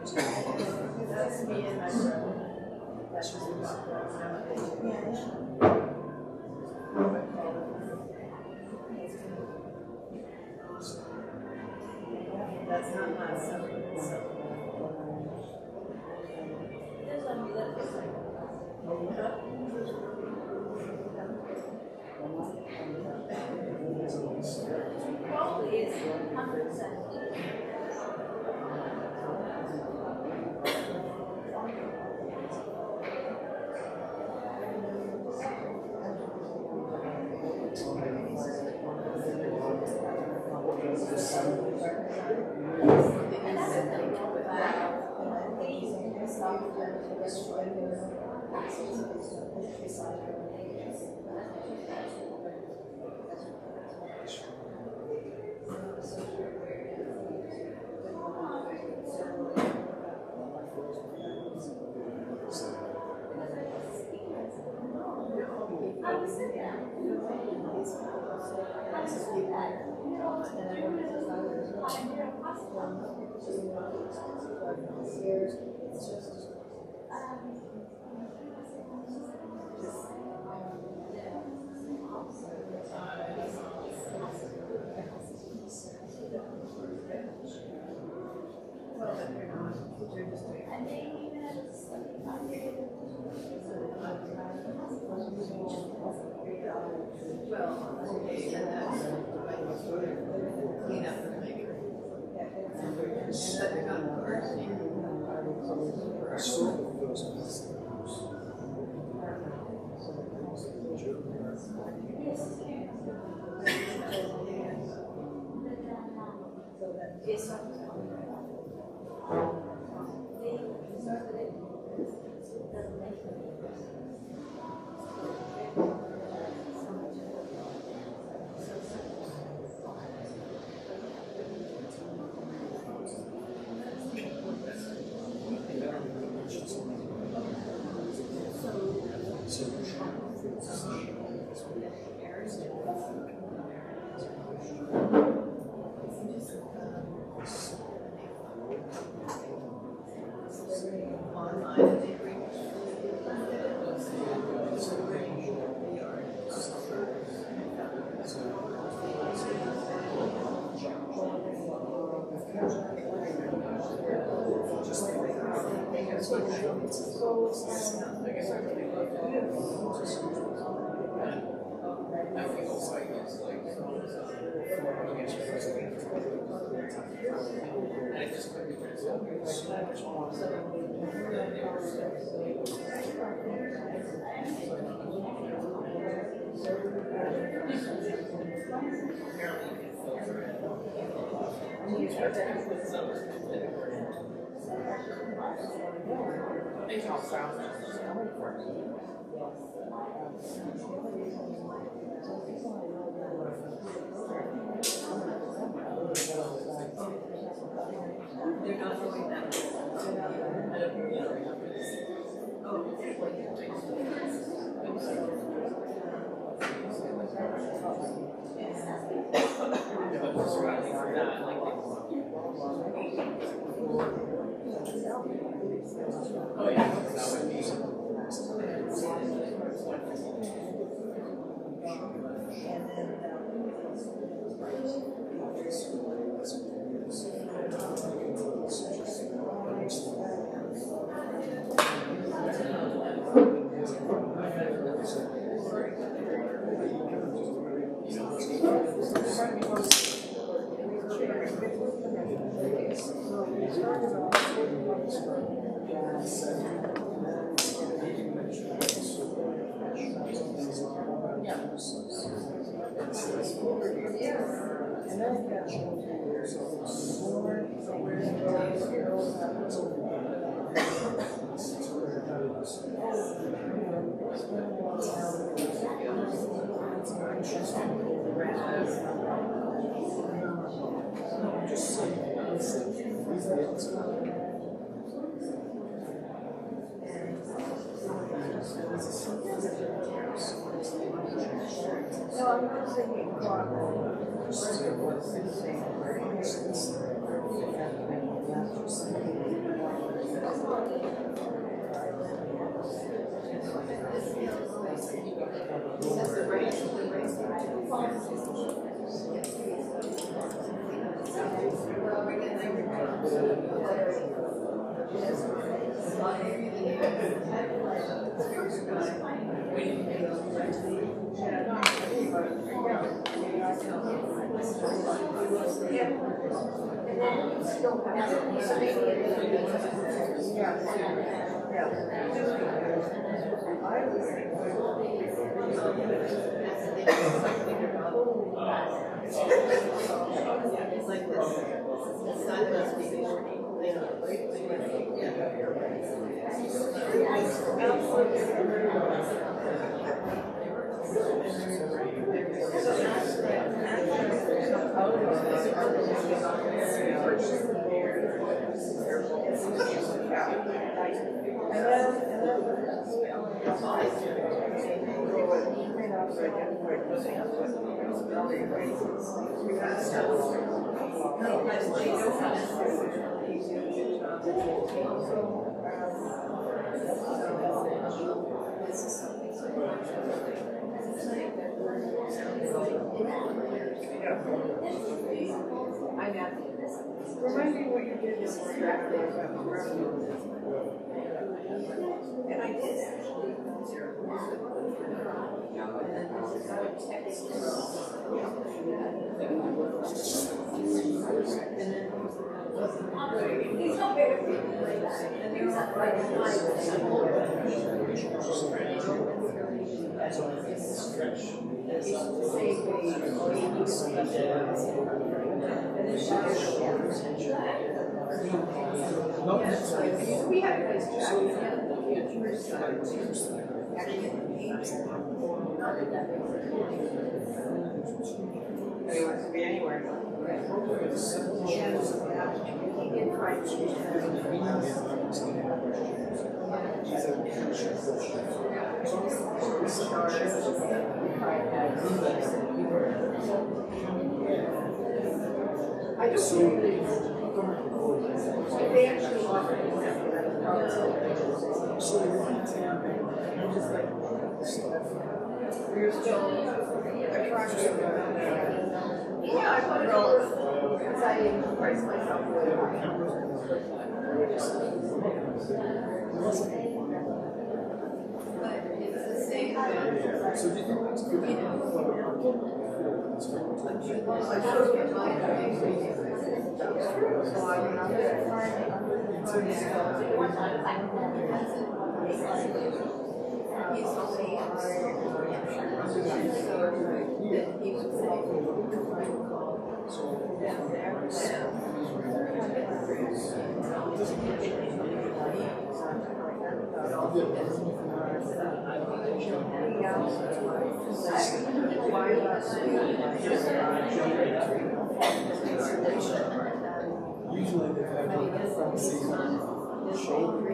That's me and my brother. That's just that's not my summer. Probably is 100%. They're not doing that. Oh yeah, that would be. It's like this. It's not just remind me what you did is distracted. And I did actually. We had a nice chat. He wants to be anywhere. I just they actually offered me we're still attracted. Yeah, I put it all because I price myself really high. But it's the same thing. So do you think that's good? I showed you my Usually they've had from the shoulder.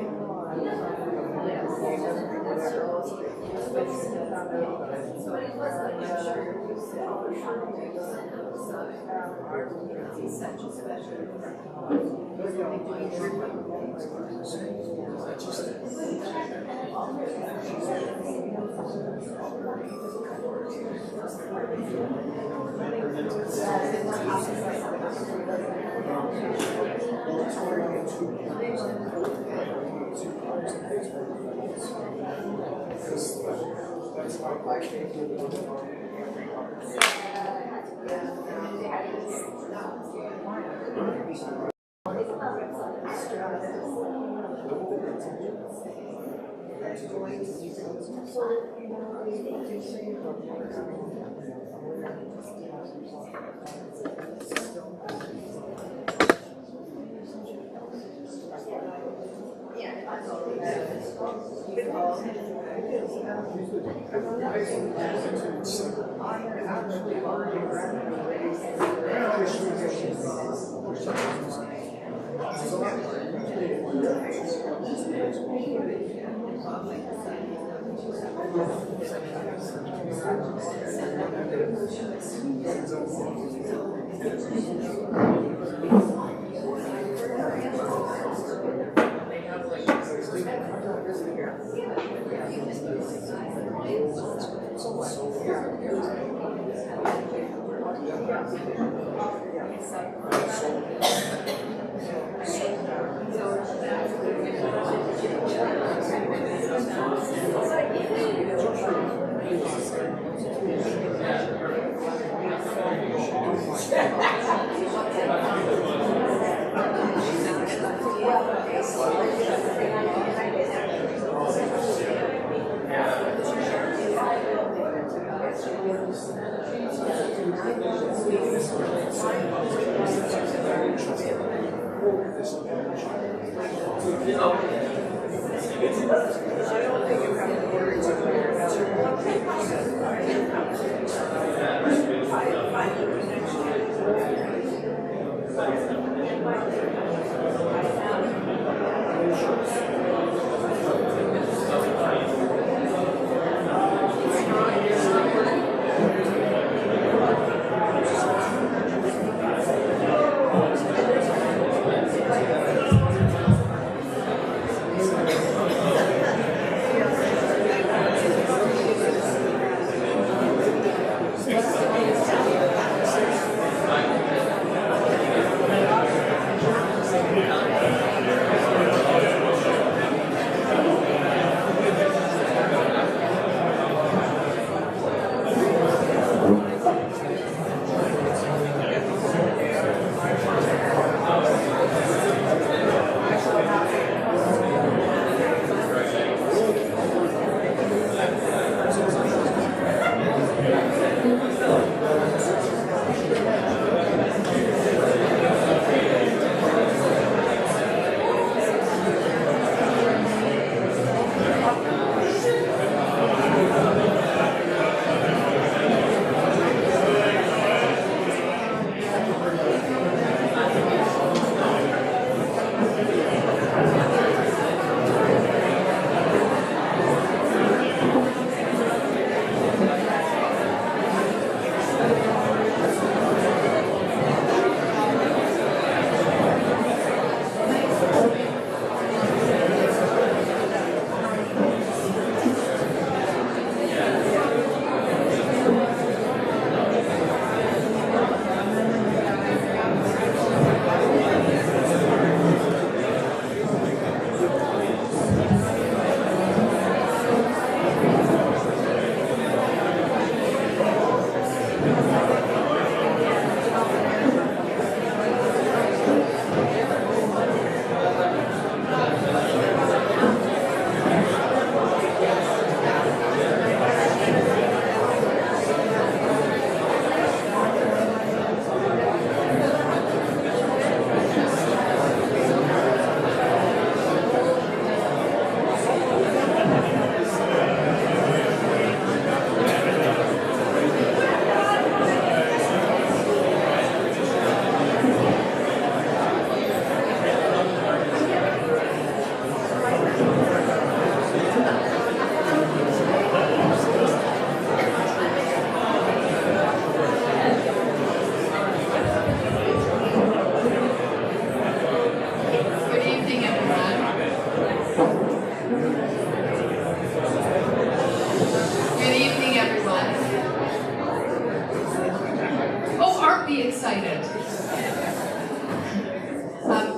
excited.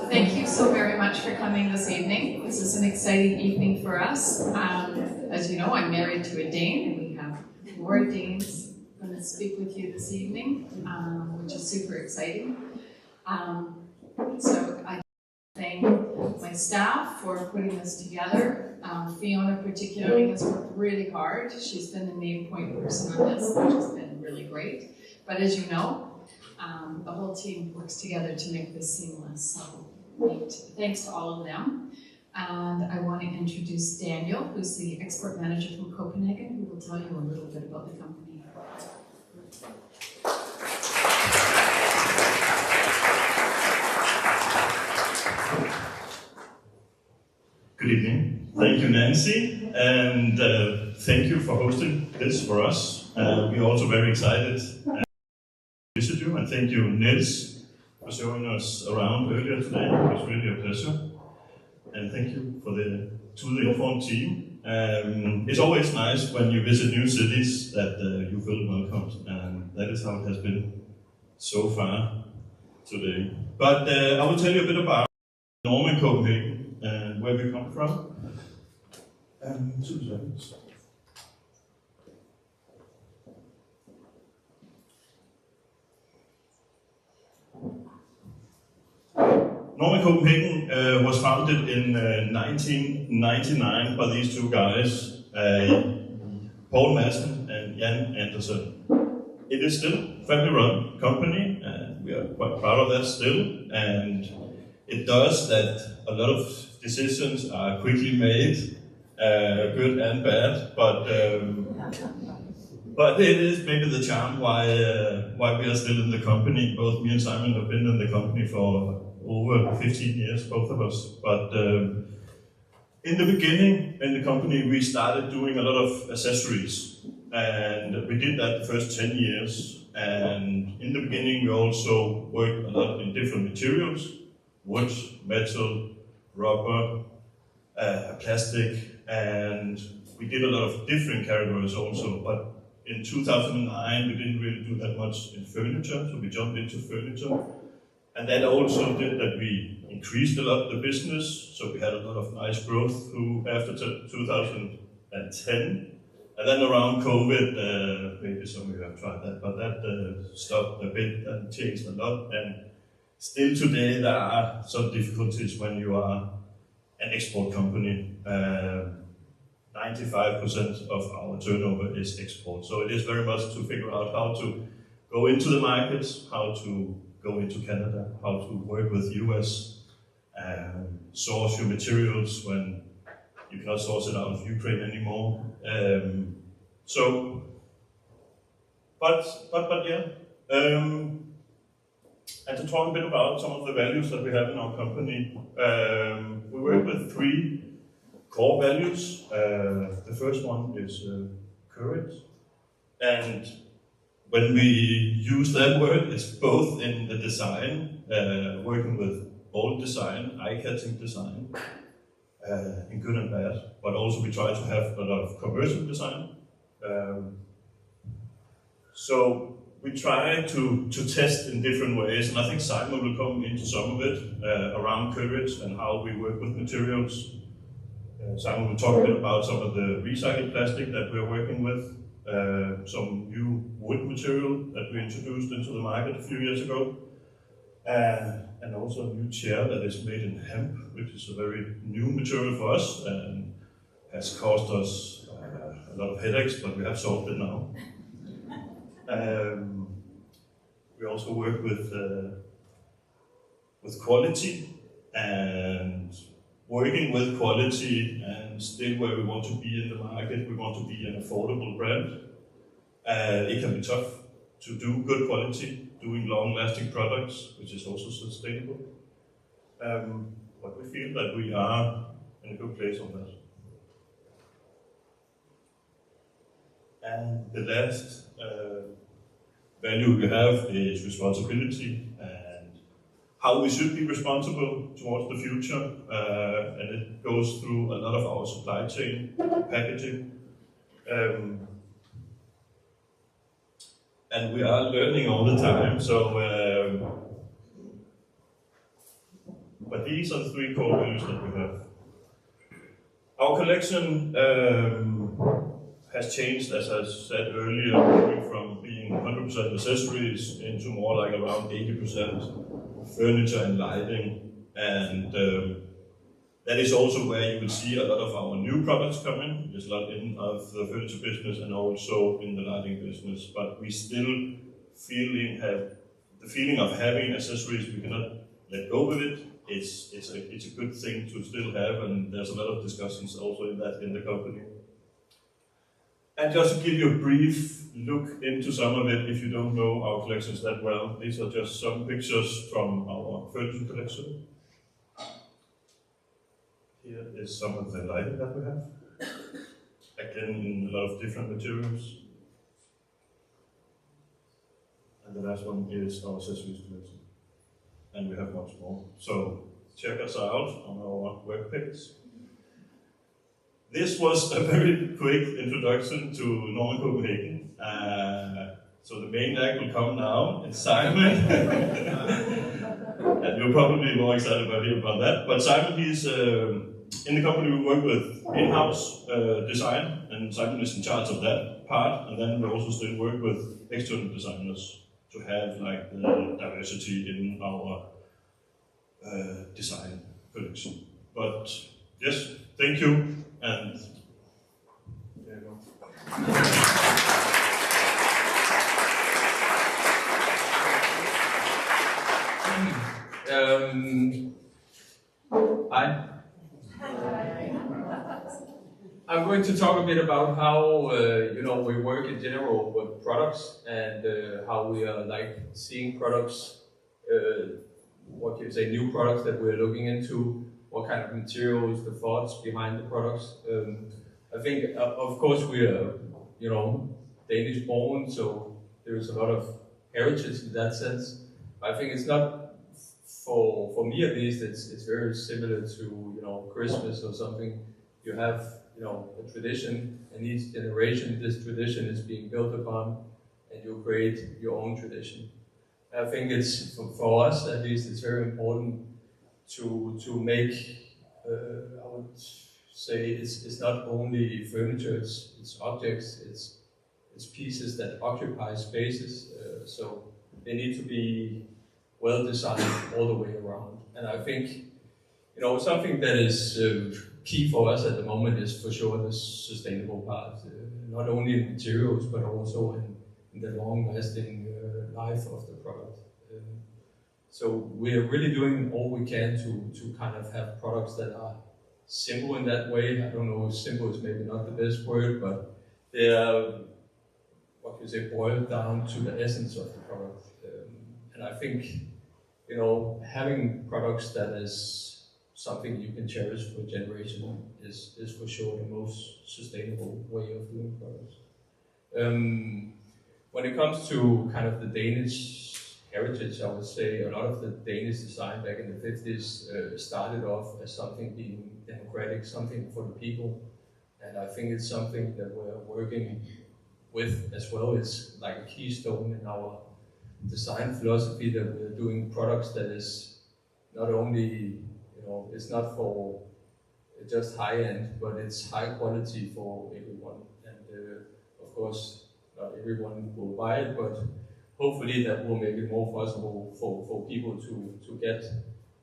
Thank you so very much for coming this evening. This is an exciting evening for us. As you know, I'm married to a Dane, and we have more Danes going to speak with you this evening, which is super exciting. So I thank my staff for putting this together. Fiona particularly has worked really hard. She's been the main point person on this, which has been really great. But as you know, the whole team works together to make this seamless. So thanks to all of them. And I want to introduce Daniel, who's the export manager from Copenhagen, who will tell you a little bit about the company. Good evening. Thank you, Nancy, and thank you for hosting this for us. We're also very excited to visit you, and thank you, Niels, for showing us around earlier today. It was really a pleasure. And thank you to the Inform team. It's always nice when you visit new cities that you feel welcomed, and that is how it has been so far today. But I will tell you a bit about Norman Copenhagen and where we come from. 2 seconds. Norman Copenhagen was founded in 1999 by these two guys, Paul Madsen and Jan Andersen. It is still a family-run company, and we are quite proud of that still. And it does that a lot of decisions are quickly made, good and bad, but it is maybe the charm why we are still in the company. Both me and Simon have been in the company for over 15 years, both of us. But in the beginning, in the company, we started doing a lot of accessories, and we did that the first 10 years. And in the beginning, we also worked a lot in different materials: wood, metal, rubber, plastic, and we did a lot of different categories also. But in 2009, we didn't really do that much in furniture, so we jumped into furniture. And that also did that we increased a lot the business, so we had a lot of nice growth through after 2010. And then around COVID, maybe some of you have tried that, but that stopped a bit and changed a lot. And still today, there are some difficulties when you are an export company. 95% of our turnover is export. So it is very much to figure out how to go into the markets, how to go into Canada, how to work with US, source your materials when you cannot source it out of Ukraine anymore. But yeah. And to talk a bit about some of the values that we have in our company, we work with 3 core values. The first one is courage. And when we use that word, it's both in the design, working with bold design, eye-catching design, in good and bad, but also we try to have a lot of commercial design. So we try to test in different ways, and I think Simon will come into some of it around courage and how we work with materials. Simon will talk a bit about some of the recycled plastic that we're working with, some new wood material that we introduced into the market a few years ago, and also a new chair that is made in hemp, which is a very new material for us and has caused us a lot of headaches, but we have solved it now. We also work with quality, and working with quality and still where we want to be in the market. We want to be an affordable brand. It can be tough to do good quality, doing long-lasting products, which is also sustainable. But we feel that we are in a good place on that. And the last value we have is responsibility, and how we should be responsible towards the future. And it goes through a lot of our supply chain, packaging. And we are learning all the time. So, but these are the 3 core values that we have. Our collection has changed, as I said earlier, moving from being 100% accessories into more like around 80% furniture and lighting. And that is also where you will see a lot of our new products coming. There's a lot in of the furniture business and also in the lighting business. But we still have the feeling of having accessories. We cannot let go of it. It's a good thing to still have, and there's a lot of discussions also in that in the company. And just to give you a brief look into some of it, if you don't know our collections that well, these are just some pictures from our furniture collection. Here is some of the lighting that we have. Again, in a lot of different materials. And the last one is our accessories collection. And we have much more. So check us out on our webpage. This was a very quick introduction to Norman Copenhagen. So the main act will come now. It's Simon. And you're probably more excited about hearing about that. But Simon, he's in the company we work with in-house design, and Simon is in charge of that part. And then we also still work with external designers to have like the diversity in our design collection. But yes, thank you, and there you go. Hi, I'm going to talk a bit about how we work in general with products and how we are like seeing products, what you say, new products that we're looking into, what kind of materials, the thoughts behind the products. I think, of course, we are, Danish born, so there's a lot of heritage in that sense. I think it's not, for me at least, it's very similar to, Christmas or something. You have, a tradition, and each generation, this tradition is being built upon, and you create your own tradition. I think it's, for us at least, it's very important to make, I would say, it's not only furniture, it's objects, it's pieces that occupy spaces, so they need to be well designed all the way around. And I think, something that is key for us at the moment is for sure the sustainable part, not only in materials, but also in the long-lasting life of the product. So we are really doing all we can to kind of have products that are simple in that way. I don't know if simple is maybe not the best word, but they are, boiled down to the essence of the product. And I think, having products that is something you can cherish for a generation is for sure the most sustainable way of doing products. When it comes to kind of the Danish heritage, I would say a lot of the Danish design back in the 50s started off as something being democratic, something for the people. And I think it's something that we're working with as well. It's like a keystone in our design philosophy, that we're doing products that is not only, it's not for just high end, but it's high quality for everyone. And of course, not everyone will buy it, but hopefully that will make it more possible for people to get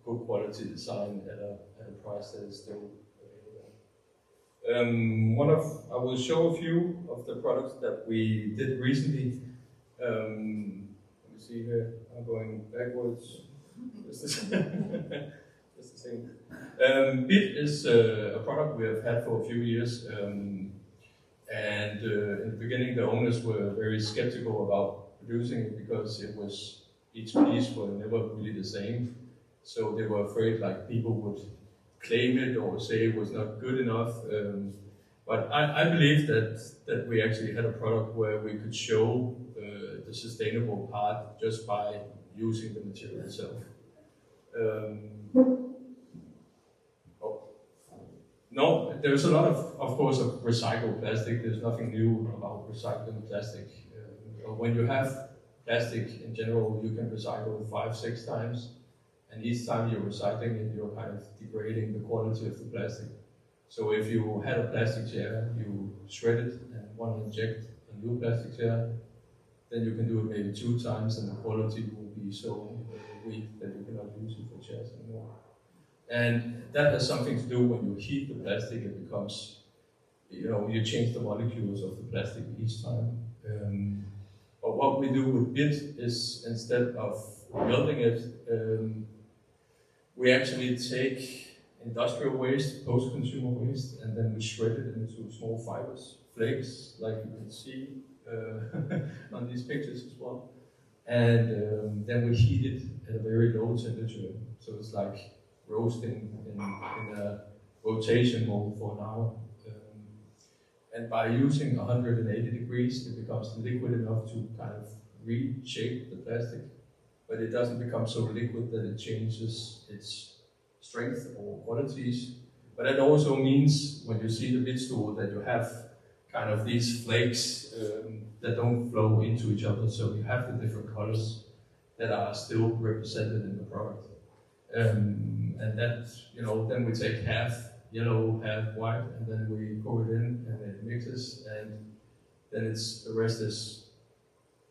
good quality design at a price that is still available. I will show a few of the products that we did recently. Let me see here, I'm going backwards. Just the same. BIT is a product we have had for a few years, and in the beginning the owners were very skeptical about producing it because each piece was never really the same. So they were afraid like people would claim it or say it was not good enough. But I believe that we actually had a product where we could show the sustainable part just by using the material itself. No, there's a lot of course, of recycled plastic. There's nothing new about recycling plastic. When you have plastic in general, you can recycle it 5-6 times, and each time you're recycling it, you're kind of degrading the quality of the plastic. So if you had a plastic chair, you shred it and want to inject a new plastic chair, then you can do it maybe 2 times, and the quality will be so weak that you cannot use it for chairs anymore. And that has something to do when you heat the plastic, it becomes, you change the molecules of the plastic each time. But what we do with BIT is, instead of melting it, we actually take industrial waste, post-consumer waste, and then we shred it into small fibers, flakes, like you can see on these pictures as well. And then we heat it at a very low temperature. So it's like roasting in a rotation mode for an hour. And by using 180 degrees, it becomes liquid enough to kind of reshape the plastic, but it doesn't become so liquid that it changes its strength or qualities. But that also means, when you see the BIT stool, that you have kind of these flakes that don't flow into each other, so you have the different colors that are still represented in the product. And that, then we take half yellow, half white, and then we pour it in, and it mixes, and then the rest is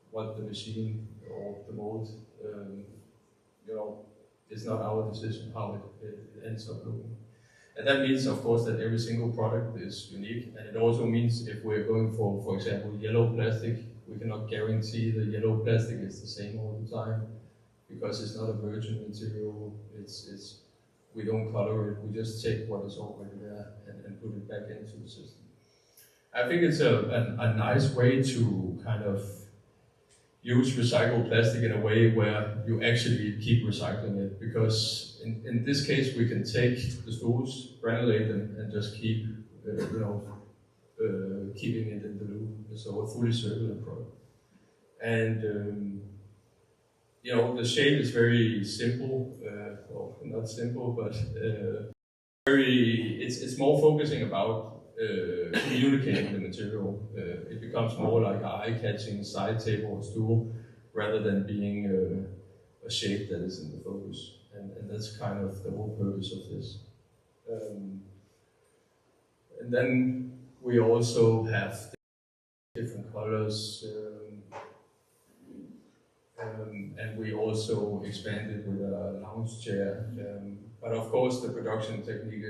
what the machine or the mold, it's not our decision how it ends up looking. And that means, of course, that every single product is unique, and it also means if we're going for example, yellow plastic, we cannot guarantee the yellow plastic is the same all the time, because it's not a virgin material. It's we don't color it, we just take what is already there and put it back into the system. I think it's a nice way to kind of use recycled plastic in a way where you actually keep recycling it, because in this case we can take the stools, granulate them, and just keep keeping it in the loop, so a fully circular product. And the shape is very simple, well, not simple, but it's more focusing about communicating the material. It becomes more like an eye-catching side table or stool rather than being a shape that is in the focus. And that's kind of the whole purpose of this. And then we also have different colors, and we also expanded with a lounge chair. But of course the production technique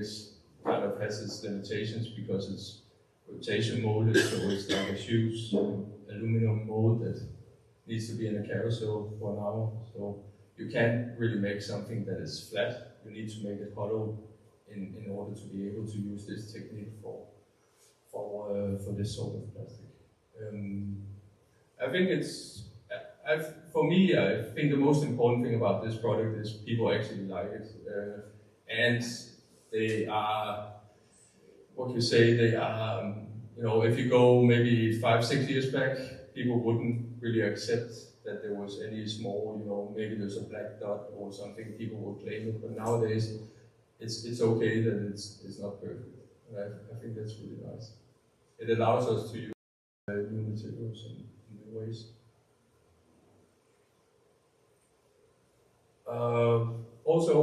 kind of has its limitations because it's rotation molded, so it's like a huge aluminum mold that needs to be in a carousel for an hour. So you can't really make something that is flat. You need to make it hollow in order to be able to use this technique for this sort of plastic. I think for me, I think the most important thing about this product is people actually like it, and they are, if you go maybe 5-6 years back, people wouldn't really accept that there was any small, maybe there's a black dot or something, people would claim it, but nowadays it's okay that it's not perfect. And I think that's really nice. It allows us to use new materials in new ways. Also,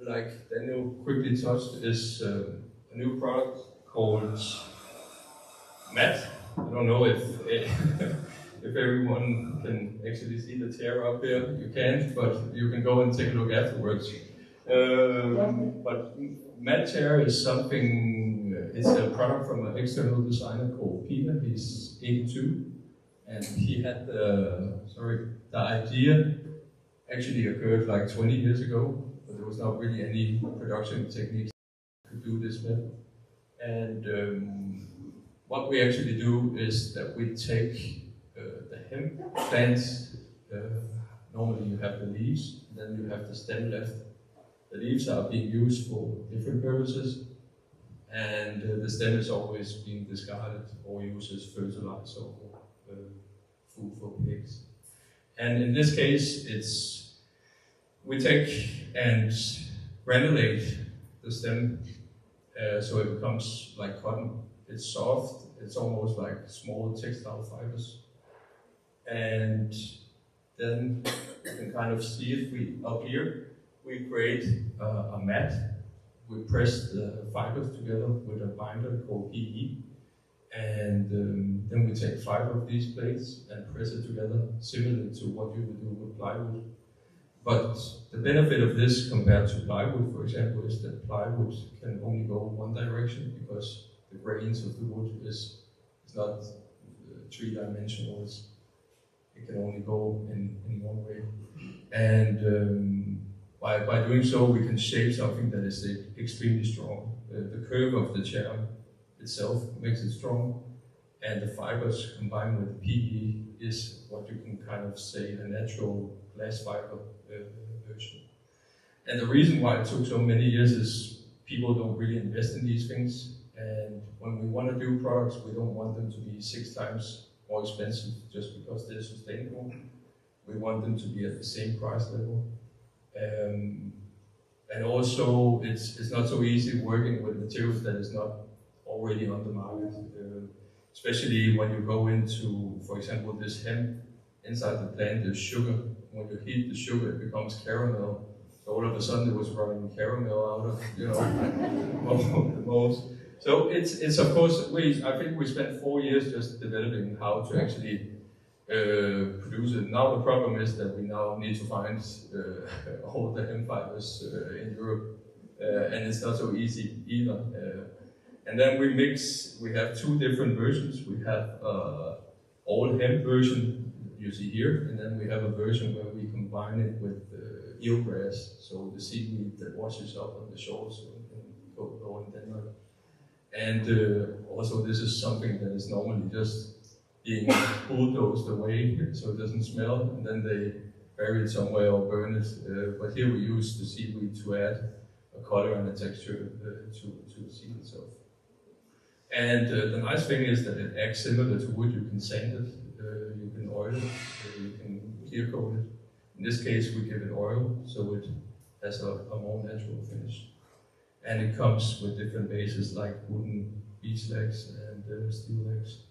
like Daniel quickly touched, is a new product called Matte. I don't know if everyone can actually see the chair up here. You can't, but you can go and take a look afterwards. But Matte chair is something, it's a product from an external designer called Peter. He's 82, and he had the idea actually occurred like 20 years ago, but there was not really any production techniques to do this with. And what we actually do is that we take the hemp plants. Normally you have the leaves, then you have the stem left. The leaves are being used for different purposes, and the stem is always being discarded or used as fertilizer or food for pigs. And in this case, we take and granulate the stem so it becomes like cotton. It's soft, it's almost like small textile fibers. And then you can kind of see it. Up here, we create a mat. We press the fibers together with a binder called PE. And then we take 5 of these plates and press it together, similar to what you would do with plywood. But the benefit of this compared to plywood, for example, is that plywood can only go one direction because the grains of the wood is not 3-dimensional. It can only go in one way. And by doing so, we can shape something that is extremely strong. The curve of the chair itself makes it strong, and the fibers combined with PE is what you can kind of say a natural glass fiber version. And the reason why it took so many years is people don't really invest in these things, and when we want to do products, we don't want them to be 6 times more expensive just because they're sustainable. We want them to be at the same price level. And also, it's not so easy working with materials that is not already on the market, especially when you go into, for example, this hemp. Inside the plant there's sugar. When you heat the sugar, it becomes caramel. So all of a sudden it was running caramel out of the molds. So it's of course, I think we spent 4 years just developing how to actually produce it. Now the problem is that we now need to find all the hemp fibers in Europe, and it's not so easy either. And then we have 2 different versions. We have all hemp version you see here, and then we have a version where we combine it with eelgrass, so the seaweed that washes up on the shores in Copenhagen, Denmark. And also this is something that is normally just being bulldozed away so it doesn't smell, and then they bury it somewhere or burn it. But here we use the seaweed to add a color and a texture to the seed itself. And the nice thing is that it acts similar to wood. You can sand it, you can oil it, you can clear coat it. In this case we give it oil, so it has a more natural finish. And it comes with different bases like wooden beech legs and steel legs.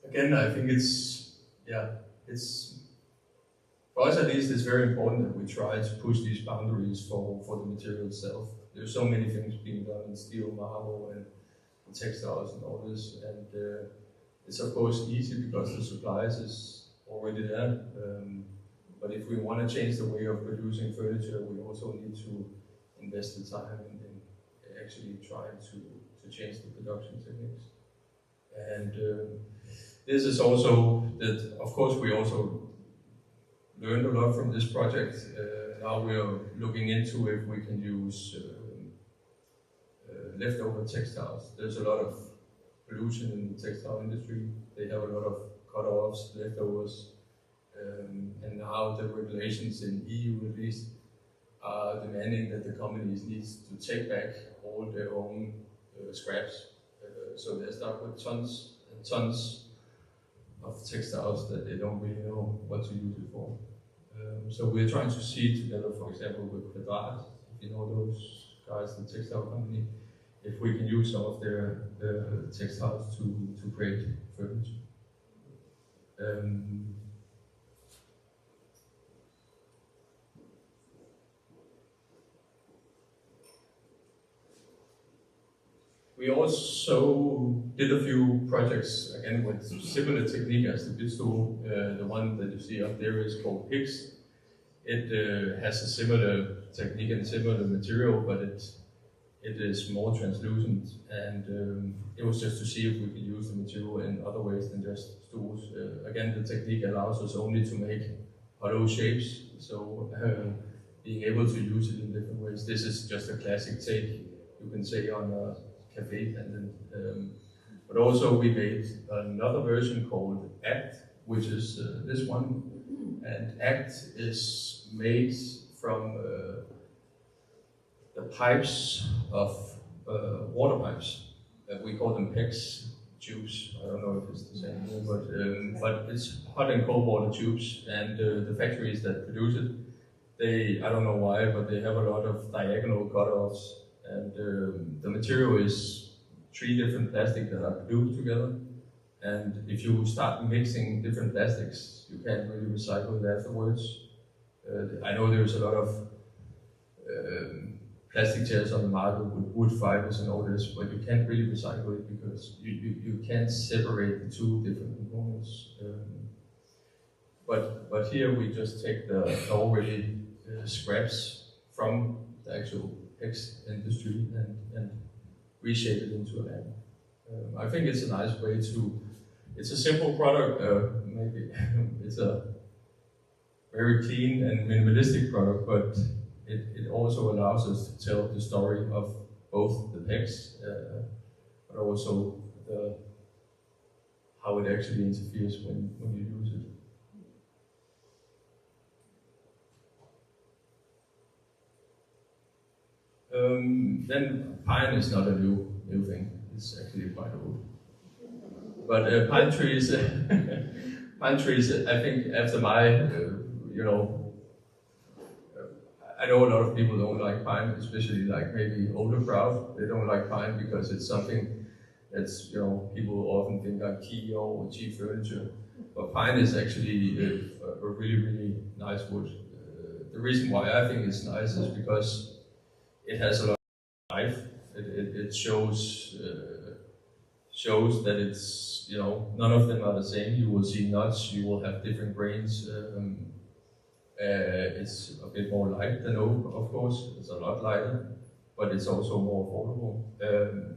Again, I think it's for us at least, it's very important that we try to push these boundaries for the material itself. There's so many things being done in steel, marble, and textiles and all this, and it's of course easy because the supplies is already there. But if we want to change the way of producing furniture, we also need to invest the time in actually trying to change the production techniques. And this is also that, of course, we also learned a lot from this project. Now we are looking into if we can use leftover textiles. There's a lot of pollution in the textile industry. They have a lot of cut-offs, leftovers, and now the regulations in EU at least are demanding that the companies need to take back all their own scraps. So they start with tons and tons of textiles that they don't really know what to use it for. So we're trying to see together, for example, with Kvadrat, if you know those guys, the textile company, if we can use some of their textiles to create furniture. We also did a few projects, again, with similar technique as the Bidstol. The one that you see up there is called PIX. It has a similar technique and similar material, but it is more translucent, and it was just to see if we could use the material in other ways than just stools. Again, the technique allows us only to make hollow shapes, so being able to use it in different ways. This is just a classic take, you can say, on a cafe pendant. But also we made another version called ACT, which is this one. And ACT is made from the pipes of water pipes. We call them PEX tubes. I don't know if it's the same here, but it's hot and cold water tubes. And the factories that produce it, I don't know why, but they have a lot of diagonal cut-offs. And the material is 3 different plastics that are glued together. And if you start mixing different plastics, you can't really recycle it afterwards. I know there's a lot of plastic chairs on the market with wood fibers and all this, but you can't really recycle it because you can't separate the 2 different components. But here we just take the already scraps from the actual PEX industry and reshape it into a lamp. I think it's a nice way it's a simple product, maybe it's a very clean and minimalistic product, but it also allows us to tell the story of both the PEX, but also how it actually interferes when you use it. Then pine is not a new thing. It's actually quite old. But pine trees, I think after my, I know a lot of people don't like pine, especially like maybe older crowd. They don't like pine because it's something that's, people often think IKEA or cheap furniture. But pine is actually a really, really nice wood. The reason why I think it's nice is because it has a lot of life. It shows that it's, none of them are the same. You will see nuts, you will have different grains. It's a bit more light than oak, of course. It's a lot lighter, but it's also more affordable.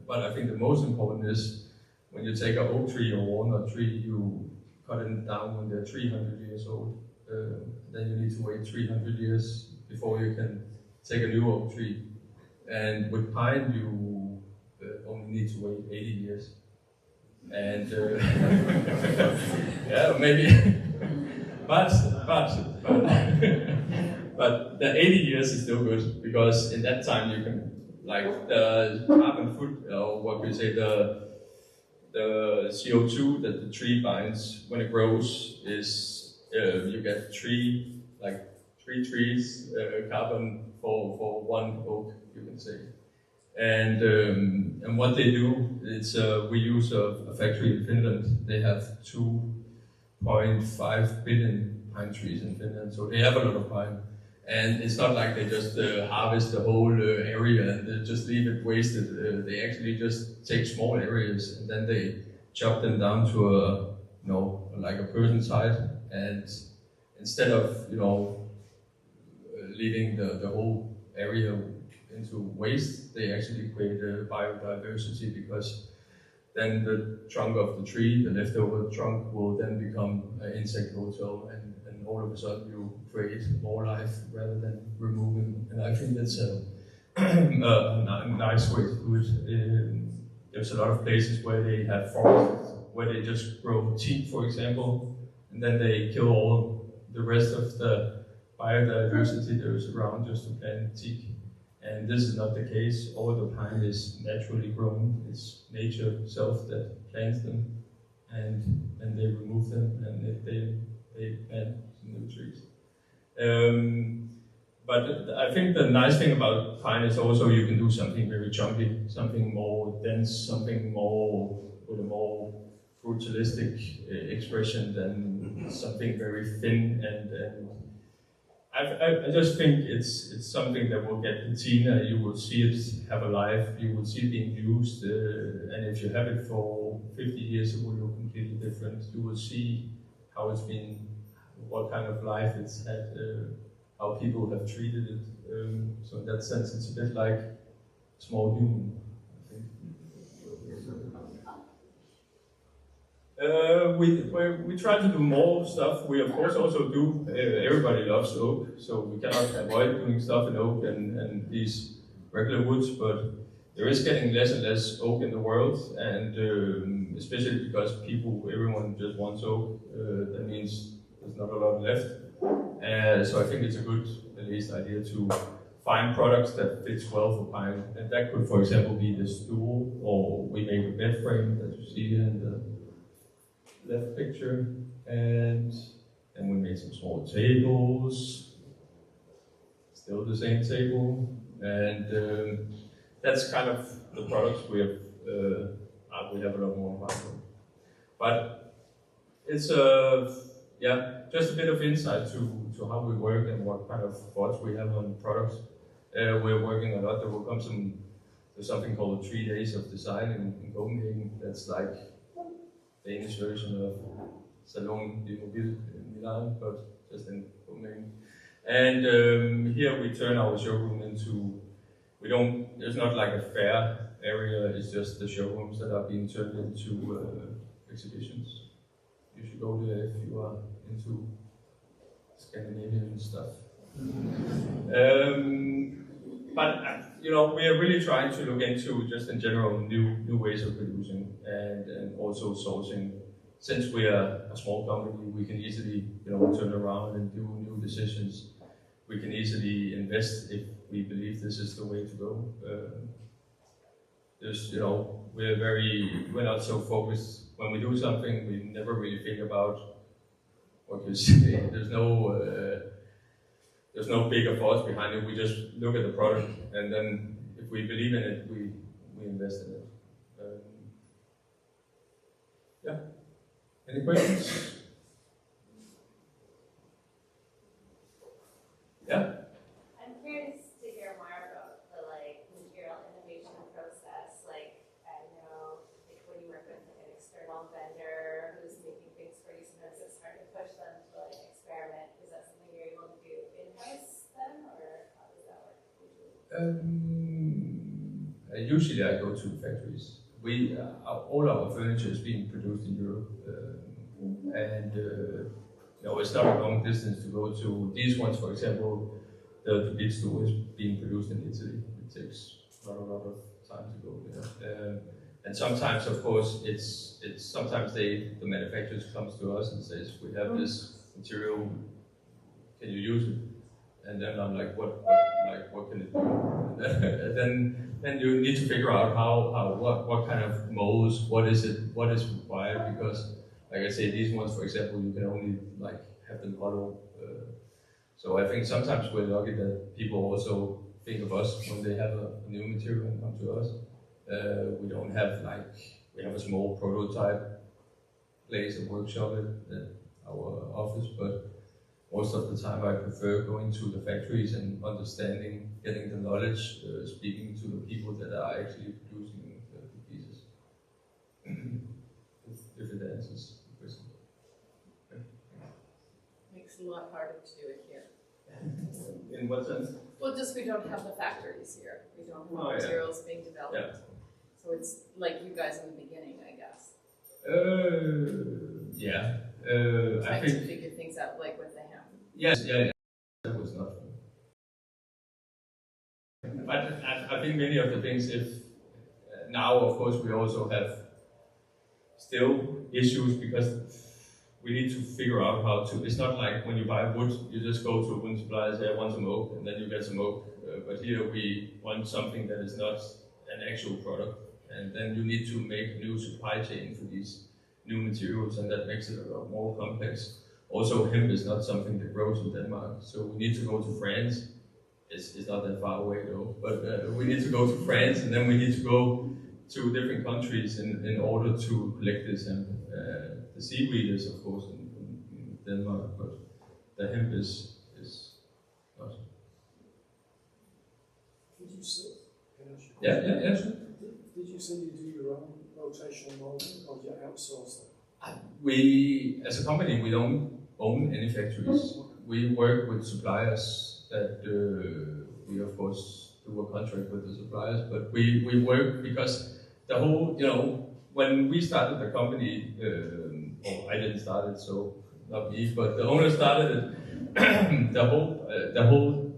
But I think the most important is when you take an oak tree or walnut tree, you cut it down when they're 300 years old. then you need to wait 300 years before you can take a new oak tree. And with pine, you only need to wait 80 years. And yeah, maybe. but the 80 years is still good, because in that time you can, like, the carbon foot, or what we say, the CO2 that the tree binds when it grows is, you get three trees carbon for one oak, you can say. And what they do, it's we use a factory in Finland. They have 2.5 billion pine trees in Finland, so they have a lot of pine. And it's not like they just harvest the whole area and they just leave it wasted. They actually just take small areas and then they chop them down to a, like a person's height. And instead of, leaving the whole area into waste, they actually create a biodiversity, because then the trunk of the tree, the leftover trunk, will then become an insect hotel, and all of a sudden you create more life rather than removing. And I think that's a nice way to do it. There's a lot of places where they have forests, where they just grow teak, for example, and then they kill all the rest of the biodiversity there is around just to plant teak. And this is not the case. All the pine is naturally grown. It's nature itself that plants them, and they remove them, and they plant new trees. But I think the nice thing about pine is also you can do something very chunky, something more dense, something more with a more brutalistic expression than something very thin. And I just think it's something that will get patina. You will see it have a life. You will see it being used, and if you have it for 50 years, it will look completely different. You will see how it's been, what kind of life it's had, how people have treated it. So in that sense, it's a bit like a small human, I think. We try to do more stuff. We of course also do, everybody loves oak, so we cannot avoid doing stuff in oak and these regular woods, but there is getting less and less oak in the world, and especially because everyone just wants oak, that means there's not a lot left. So I think it's a good, at least, idea to find products that fits well for pine, and that could, for example, be the stool, or we make a bed frame that you see here in the left picture, and we made some small tables, still the same table, and that's kind of the products we have. We have a lot more about them, but it's just a bit of insight to how we work and what kind of thoughts we have on products. We're working a lot. There will come there's something called 3 days of design in Copenhagen. That's like Danish version of Salon du Mobile in Milan, but just in Copenhagen. And here we turn our showroom into, there's not like a fair area, it's just the showrooms that are being turned into exhibitions. You should go there if you are into Scandinavian stuff. But we are really trying to look into, just in general, new ways of producing and also sourcing. Since we are a small company, we can easily turn around and do new decisions. We can easily invest if we believe this is the way to go. We're not so focused. When we do something, we never really think about what you say. There's no bigger force behind it. We just look at the product, and then if we believe in it, we invest in it. Any questions? Yeah. I'm curious to hear more about the material innovation process. I know when you work with an external vendor who's making things for you, sometimes it's hard to push them to experiment. Is that something you're able to do in-house then, or how does that work usually? Usually I go to factories. All our furniture is being produced in Europe, and it's not a long distance to go to these ones. For example, the big store is being produced in Italy. It takes not a lot of time to go there. And sometimes, of course, it's sometimes the manufacturers comes to us and says, we have this material, can you use it? And then I'm like, what can it do? And then you need to figure out what kind of molds, what is required, because like I say, these ones, for example, you can only have them hollow. So I think sometimes we're lucky that people also think of us when they have a new material and come to us. We don't have we have a small prototype place, a workshop at our office, but most of the time I prefer going to the factories and understanding, getting the knowledge, speaking to the people that are actually producing the pieces. If it answers the question. Makes it a lot harder to do it here. In what sense? Well, just we don't have the factories here. We don't have Oh, yeah. materials being developed. Yeah. So it's like you guys in the beginning, I guess. Yeah. I Trying think to figure things out like with the ham. yes. Yeah. That was not fun. But I think many of the things, if now of course we also have still issues because we need to figure out how to. It's not like when you buy wood, you just go to a wood supplier and say, I want some oak, and then you get some oak. But here we want something that is not an actual product, and then you need to make a new supply chain for these new materials, and that makes it a lot more complex. Also, hemp is not something that grows in Denmark, so we need to go to France. It's not that far away though, but we need to go to France, and then we need to go to different countries in order to collect this hemp. The seaweed is, of course, in Denmark, but the hemp is not. Did you say? Yeah, sure. Did you say you do your own rotational molding, or do you outsource that? We, as a company, we don't own any factories. We work with suppliers that we, of course, do a contract with the suppliers, but we work because the whole, when we started the company, I didn't start it, so not me, but the owner started it.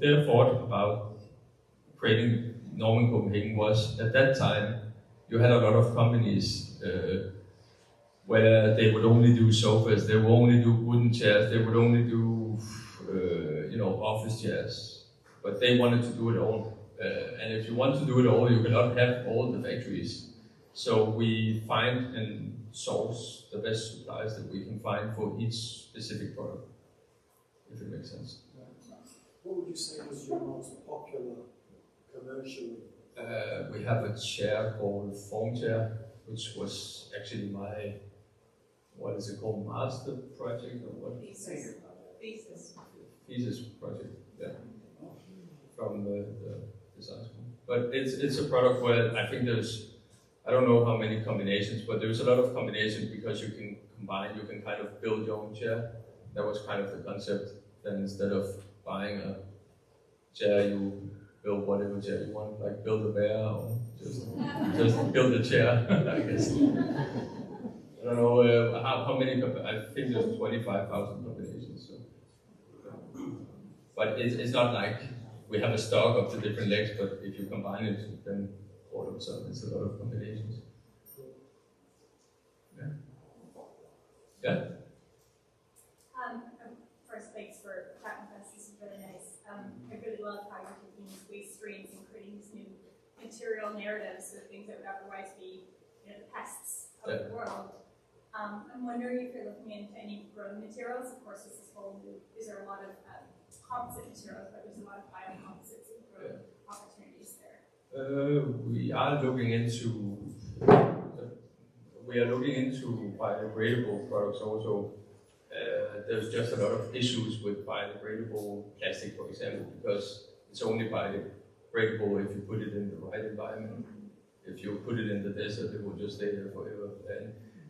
Their thought about creating Norman Copenhagen was, at that time, you had a lot of companies where they would only do sofas, they would only do wooden chairs, they would only do office chairs, but they wanted to do it all. And if you want to do it all, you cannot have all the factories. So we find and source the best suppliers that we can find for each specific product, if it makes sense. What would you say was your most popular commercially? We have a chair called Form Chair, which was actually my, what is it called, master project or what? Thesis project, yeah, from the design school. But it's a product where I think I don't know how many combinations, but there's a lot of combinations because you can combine, you can kind of build your own chair. That was kind of the concept. Then instead of buying a chair, you build whatever chair you want, like build a bear or just build a chair, I guess. I don't know how many, I think there's 25,000 combinations. So. But it's not like we have a stock of the different legs, but if you combine it, then all of a sudden it's a lot of combinations. Yeah? First, thanks for chatting with us. This is really nice. I really love how you're taking these waste streams and creating these new material narratives with things that would otherwise be, the pests of the world. I'm wondering if you're looking into any grown materials. Of course, this is whole new. Is there a lot of composite materials, but there's a lot of biocomposites and grown opportunities there. We are looking into biodegradable products also. There's just a lot of issues with biodegradable plastic, for example, because it's only biodegradable if you put it in the right environment. If you put it in the desert, it will just stay there forever.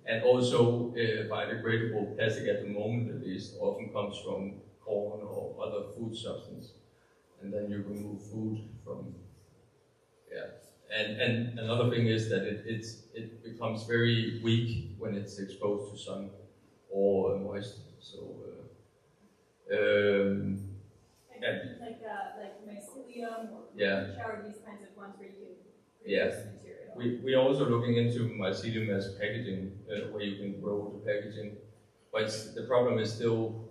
And also, biodegradable plastic at the moment, at least, often comes from corn or other food substance, and then you remove food from. And another thing is that it becomes very weak when it's exposed to sun or moist. So Like mycelium or Yeah. shower, these kinds of ones where you can Yeah. reduce material. We are also looking into mycelium as packaging, where you can grow the packaging. But the problem is still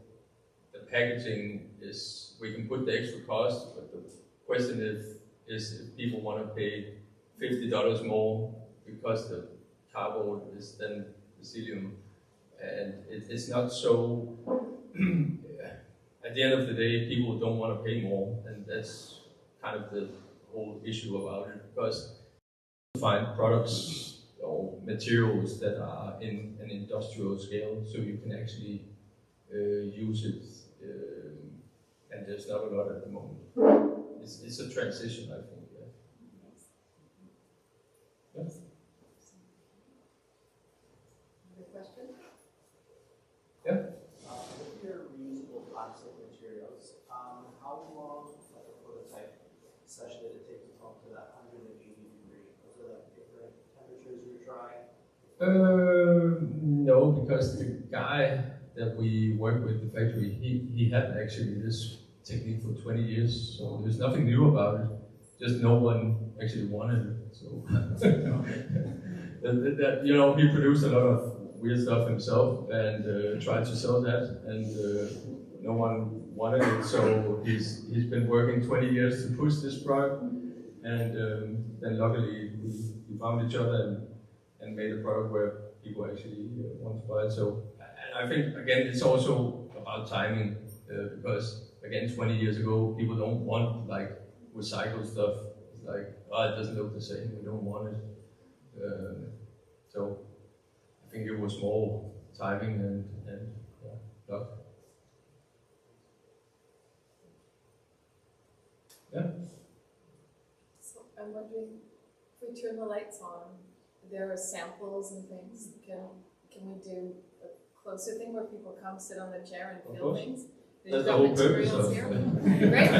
the packaging is, we can put the extra cost, but the question is if people want to pay $50 more because the cardboard is then mycelium. And it's not so, at the end of the day, people don't want to pay more, and that's kind of the whole issue about it, because you find products or materials that are in an industrial scale, so you can actually use it, and there's not a lot at the moment. It's a transition, I think. Yeah. Other question? With your reusable plastic materials, how long, like a prototype session, did it take to come to that 180 degree? Was it like different temperatures you were trying? No, because the guy that we work with, the factory, he had actually this technique for 20 years, so there's nothing new about it. Just no one actually wanted it. So that he produced a lot of weird stuff himself and tried to sell that, and no one wanted it. So he's been working 20 years to push this product, and then luckily we found each other and made a product where people actually want to buy it. So I think again it's also about timing, because again 20 years ago people don't want like recycled stuff. It's like, it doesn't look the same, we don't want it. So I think it was more timing and luck. Yeah. So I'm wondering, if we turn the lights on, there are samples and things. Can we do a closer thing where people come sit on the chair and feel things? That's the whole purpose of Great, okay,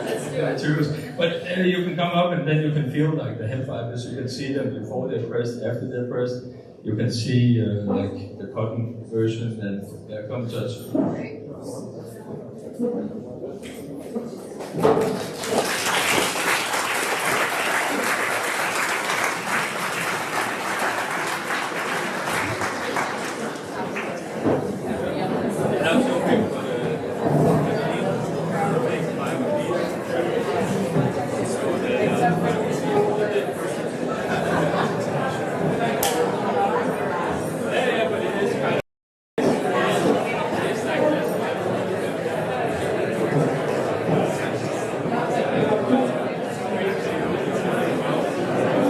let's do it. materials. But you can come up and then you can feel like the hemp fibers. You can see them before they're pressed, after they're pressed. You can see like the cotton version, and come touch. Great.